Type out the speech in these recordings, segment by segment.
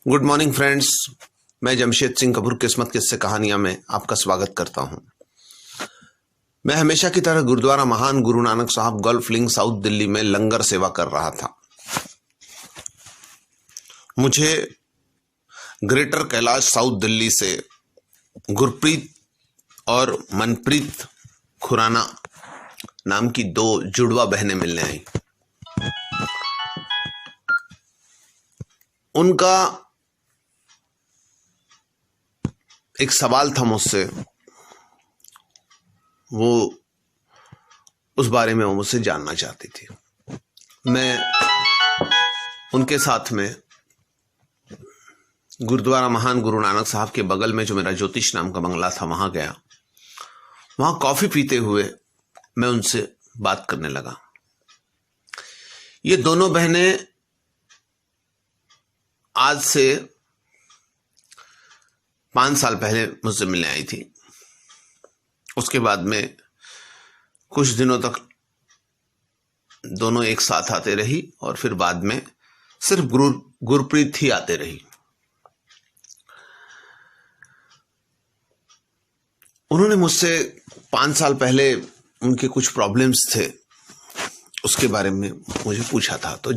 Good morning friends, मैं जमशेद सिंह कपूर किस्मत किस्से कहानियां में आपका स्वागत करता हूं। मैं हमेशा की तरह गुरुद्वारा महान गुरु नानक साहब गोल्फ लिंक साउथ दिल्ली में लंगर सेवा कर रहा था। मुझे ग्रेटर कैलाश साउथ दिल्ली से गुरप्रीत और मनप्रीत खुराना नाम की दो जुड़वा बहनें मिलने आई। उनका एक सवाल था मुझसे, वो उस बारे में वो मुझसे जानना चाहती थी। मैं उनके साथ में गुरुद्वारा महान गुरु नानक साहब के बगल में जो मेरा ज्योतिष नाम का बंगला था वहां गया। वहां कॉफी पीते हुए मैं उनसे बात करने लगा। ये दोनों बहनें आज से 5 साल पहले मुझसे मिलने आई थी। उसके बाद में कुछ दिनों तक दोनों एक साथ आते रही और फिर बाद में सिर्फ गुरप्रीत ही आते रही। उन्होंने मुझसे 5 साल पहले उनके कुछ प्रॉब्लम्स थे, उसके बारे में मुझे पूछा था। तो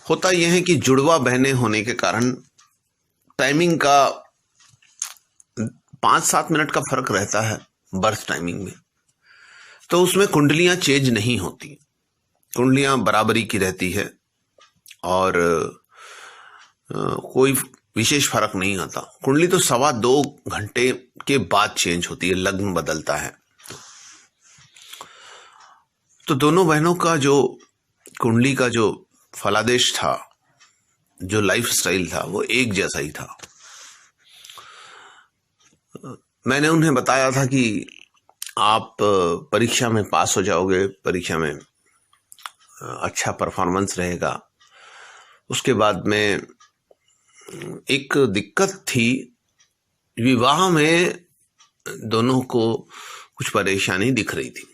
होता यह है कि जुड़वा बहनें होने के कारण टाइमिंग का 5-7 मिनट का फर्क रहता है बर्थ टाइमिंग में, तो उसमें कुंडलियां चेंज नहीं होती, कुंडलियां बराबरी की रहती है और कोई विशेष फर्क नहीं आता। कुंडली तो 2.25 घंटे के बाद चेंज होती है, लग्न बदलता है। तो दोनों बहनों का जो कुंडली का जो फलादेश था, जो लाइफ स्टाइल था, वो एक जैसा ही था। मैंने उन्हें बताया था कि आप परीक्षा में पास हो जाओगे, परीक्षा में अच्छा परफॉर्मेंस रहेगा। उसके बाद में एक दिक्कत थी, विवाह में दोनों को कुछ परेशानी दिख रही थी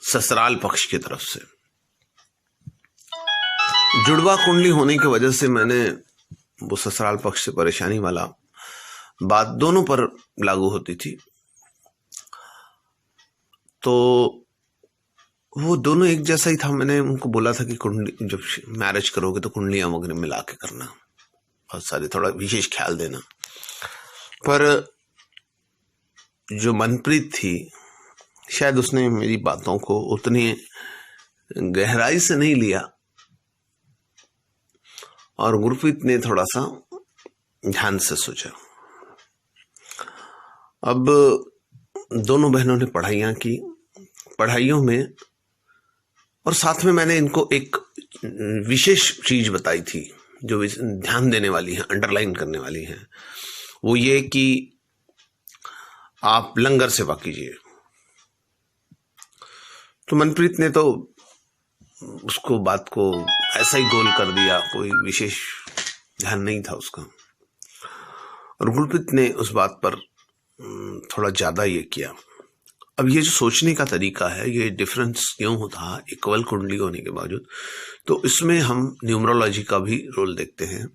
ससुराल पक्ष की तरफ से। जुड़वा कुंडली होने की वजह से मैंने वो ससुराल पक्ष से परेशानी वाला बात दोनों पर लागू होती थी। तो वो दोनों एक जैसा ही था। मैंने उनको बोला था कि कुंडली जब मैरिज करोगे तो कुंडलियां वगैरह मिला के करना, बहुत सारे थोड़ा विशेष ख्याल देना। पर जो मनप्रीत थी, शायद उसने मेरी बातों को उतनी गहराई से नहीं लिया और गुरप्रीत ने थोड़ा सा ध्यान से सोचा। अब दोनों बहनों ने पढ़ाइयाँ की, पढ़ाइयों में और साथ में मैंने इनको एक विशेष चीज बताई थी जो ध्यान देने वाली है, अंडरलाइन करने वाली है। वो ये कि आप लंगर सेवा कीजिए। तो मनप्रीत ने तो उसको बात को ऐसा ही गोल कर दिया, कोई विशेष ध्यान नहीं था उसका। और गुरप्रीत ने उस बात पर थोड़ा ज्यादा ये किया। अब ये जो सोचने का तरीका है, ये डिफरेंस क्यों होता है इक्वल कुंडली होने के बावजूद, तो इसमें हम न्यूमरोलॉजी का भी रोल देखते हैं।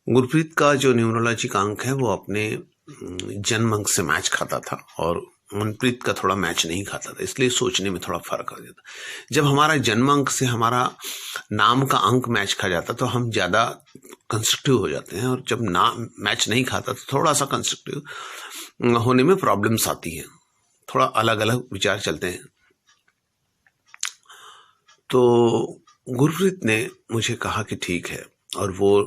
गुरप्रीत का जो न्यूमरोलॉजी का अंक है वो अपने जन्म अंक से मैच खाता था और मनप्रीत का थोड़ा मैच नहीं खाता था, इसलिए सोचने में थोड़ा फर्क आ जाता। जब हमारा जन्म अंक से हमारा नाम का अंक मैच खा जाता तो हम ज्यादा कंस्ट्रक्टिव हो जाते हैं, और जब नाम मैच नहीं खाता तो थोड़ा सा कंस्ट्रक्टिव होने में प्रॉब्लम्स आती हैं, थोड़ा अलग अलग विचार चलते हैं। तो गुरप्रीत ने मुझे कहा कि ठीक है, और वो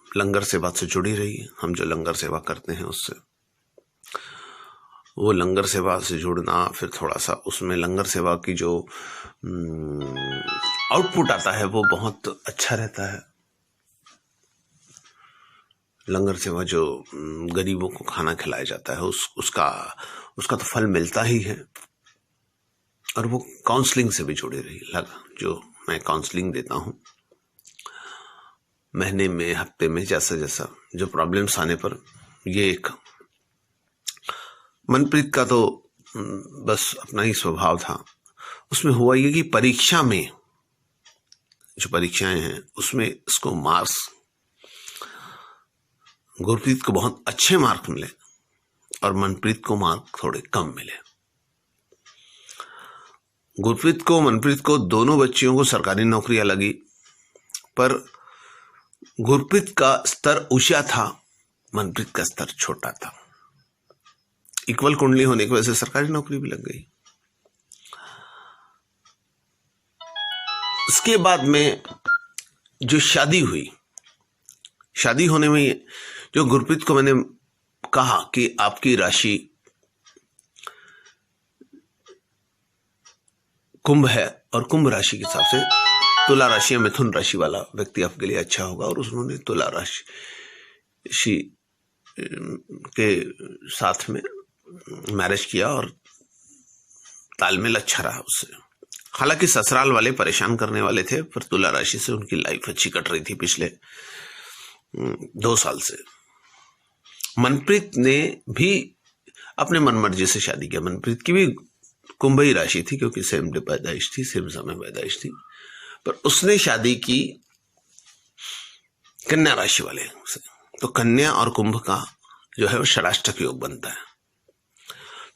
लंगर सेवा से जुड़ी रही। हम जो लंगर सेवा करते हैं उससे, वो लंगर सेवा से जुड़ना, फिर थोड़ा सा उसमें लंगर सेवा की जो आउटपुट आता है वो बहुत अच्छा रहता है। लंगर सेवा जो गरीबों को खाना खिलाया जाता है उसका तो फल मिलता ही है। और वो काउंसलिंग से भी जुड़ी रही। लगा जो मैं काउंसलिंग देता हूँ महीने में, हफ्ते में, जैसा जैसा जो प्रॉब्लम्स आने पर, ये एक मनप्रीत का तो बस अपना ही स्वभाव था। उसमें हुआ ये कि परीक्षा में जो परीक्षाएं हैं उसमें इसको मार्क्स गुरप्रीत को बहुत अच्छे मार्क मिले और मनप्रीत को मार्क थोड़े कम मिले। गुरप्रीत को मनप्रीत को दोनों बच्चियों को सरकारी नौकरियां लगी, पर गुरप्रीत का स्तर ऊंचा था, मनप्रीत का स्तर छोटा था। इक्वल कुंडली होने की वजह से सरकारी नौकरी भी लग गई। इसके बाद में जो शादी हुई, शादी होने में जो गुरप्रीत को मैंने कहा कि आपकी राशि कुंभ है और कुंभ राशि के हिसाब से तुला राशि या मिथुन राशि वाला व्यक्ति आपके लिए अच्छा होगा, और उन्होंने तुला राशि के साथ में मैरिज किया और तालमेल अच्छा रहा उससे। हालांकि ससुराल वाले परेशान करने वाले थे, पर तुला राशि से उनकी लाइफ अच्छी कट रही थी पिछले 2 साल से। मनप्रीत ने भी अपने मनमर्जी से शादी किया। मनप्रीत की भी कुंभ ही राशि थी, क्योंकि सेम डे पैदाइश थी, सेम समय पैदाइश थी, पर उसने शादी की कन्या राशि वाले से। तो कन्या और कुंभ का जो है वो षडाष्टक योग बनता है।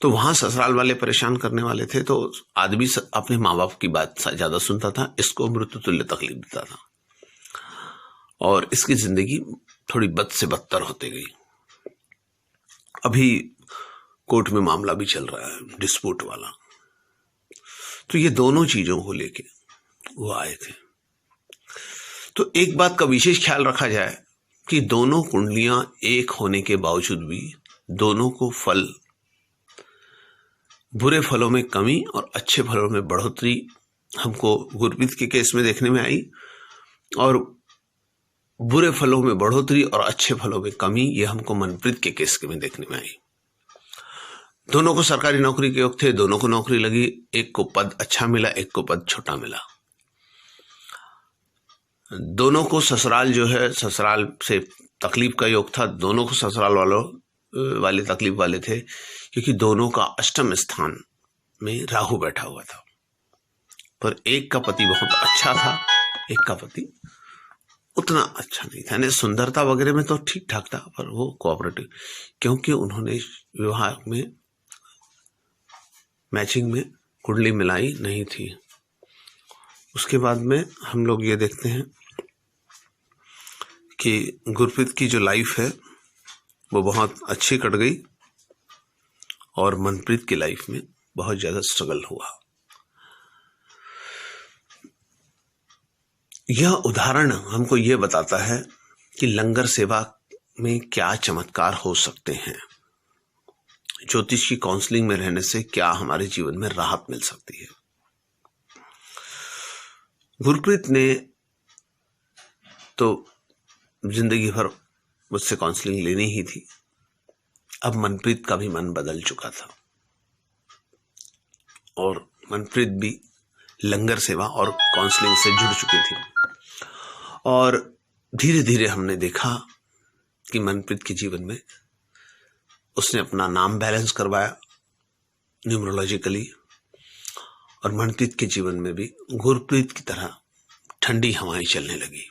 तो वहां ससुराल वाले परेशान करने वाले थे, तो आदमी अपने माँ बाप की बात ज्यादा सुनता था, इसको मृत्यु तुल्य तकलीफ देता था और इसकी जिंदगी थोड़ी बद से बदतर होती गई। अभी कोर्ट में मामला भी चल रहा है, डिस्प्यूट वाला। तो ये दोनों चीजों को लेके वो आए थे। तो एक बात का विशेष ख्याल रखा जाए कि दोनों कुंडलियां एक होने के बावजूद भी दोनों को फल, बुरे फलों में कमी और अच्छे फलों में बढ़ोतरी हमको गुरप्रीत के केस में देखने में आई, और बुरे फलों में बढ़ोतरी और अच्छे फलों में कमी ये हमको मनप्रीत के केस में देखने में आई। दोनों को सरकारी नौकरी के योग थे, दोनों को नौकरी लगी, एक को पद अच्छा मिला, एक को पद छोटा मिला। दोनों को ससुराल जो है, ससुराल से तकलीफ का योग था, दोनों को ससुराल वाले तकलीफ वाले थे, क्योंकि दोनों का अष्टम स्थान में राहु बैठा हुआ था। पर एक का पति बहुत अच्छा था, एक का पति उतना अच्छा नहीं था। यानी सुंदरता वगैरह में तो ठीक ठाक था, पर वो कोऑपरेटिव, क्योंकि उन्होंने विवाह में मैचिंग में कुंडली मिलाई नहीं थी। उसके बाद में हम लोग ये देखते हैं कि गुरप्रीत की जो लाइफ है वो बहुत अच्छी कट गई और मनप्रीत की लाइफ में बहुत ज्यादा स्ट्रगल हुआ। यह उदाहरण हमको यह बताता है कि लंगर सेवा में क्या चमत्कार हो सकते हैं। ज्योतिष की काउंसलिंग में रहने से क्या हमारे जीवन में राहत मिल सकती है। गुरप्रीत ने तो जिंदगी भर मुझसे काउंसलिंग लेनी ही थी। अब मनप्रीत का भी मन बदल चुका था और मनप्रीत भी लंगर सेवा और काउंसलिंग से जुड़ चुकी थी, और धीरे धीरे हमने देखा कि मनप्रीत के जीवन में उसने अपना नाम बैलेंस करवाया न्यूमरोलॉजिकली, और मनप्रीत के जीवन में भी गुरप्रीत की तरह ठंडी हवाएं चलने लगी।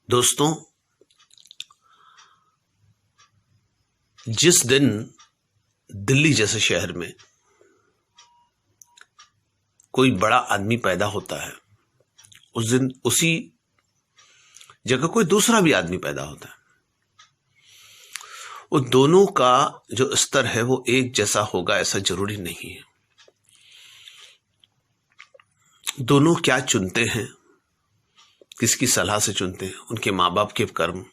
दोस्तों, जिस दिन दिल्ली जैसे शहर में कोई बड़ा आदमी पैदा होता है, उस दिन उसी जगह कोई दूसरा भी आदमी पैदा होता है। वो दोनों का जो स्तर है वो एक जैसा होगा ऐसा जरूरी नहीं है। दोनों क्या चुनते हैं, किसकी सलाह से चुनते हैं, उनके माँ बाप के कर्म,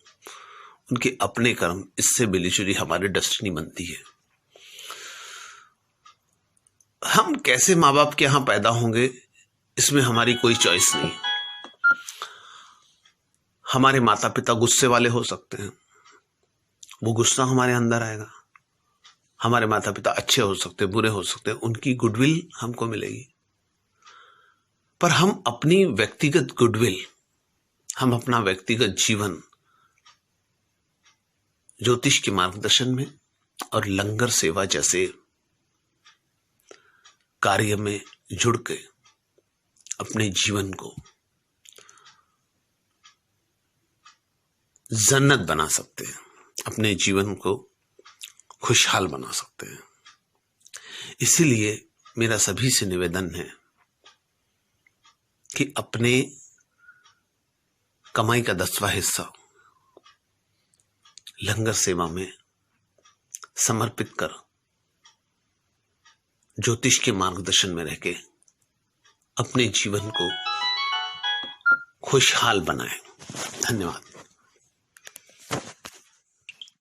उनके अपने कर्म, इससे मिलीजुली हमारी डेस्टिनी बनती है। हम कैसे माँ बाप के यहां पैदा होंगे इसमें हमारी कोई चॉइस नहीं। हमारे माता पिता गुस्से वाले हो सकते हैं, वो गुस्सा हमारे अंदर आएगा। हमारे माता पिता अच्छे हो सकते हैं, बुरे हो सकते हैं, उनकी गुडविल हमको मिलेगी। पर हम अपनी व्यक्तिगत गुडविल, हम अपना व्यक्तिगत जीवन ज्योतिष के मार्गदर्शन में और लंगर सेवा जैसे कार्य में जुड़ के अपने जीवन को जन्नत बना सकते हैं, अपने जीवन को खुशहाल बना सकते हैं। इसीलिए मेरा सभी से निवेदन है कि अपने कमाई का 10वां हिस्सा लंगर सेवा में समर्पित कर ज्योतिष के मार्गदर्शन में रहकर अपने जीवन को खुशहाल बनाएं। धन्यवाद।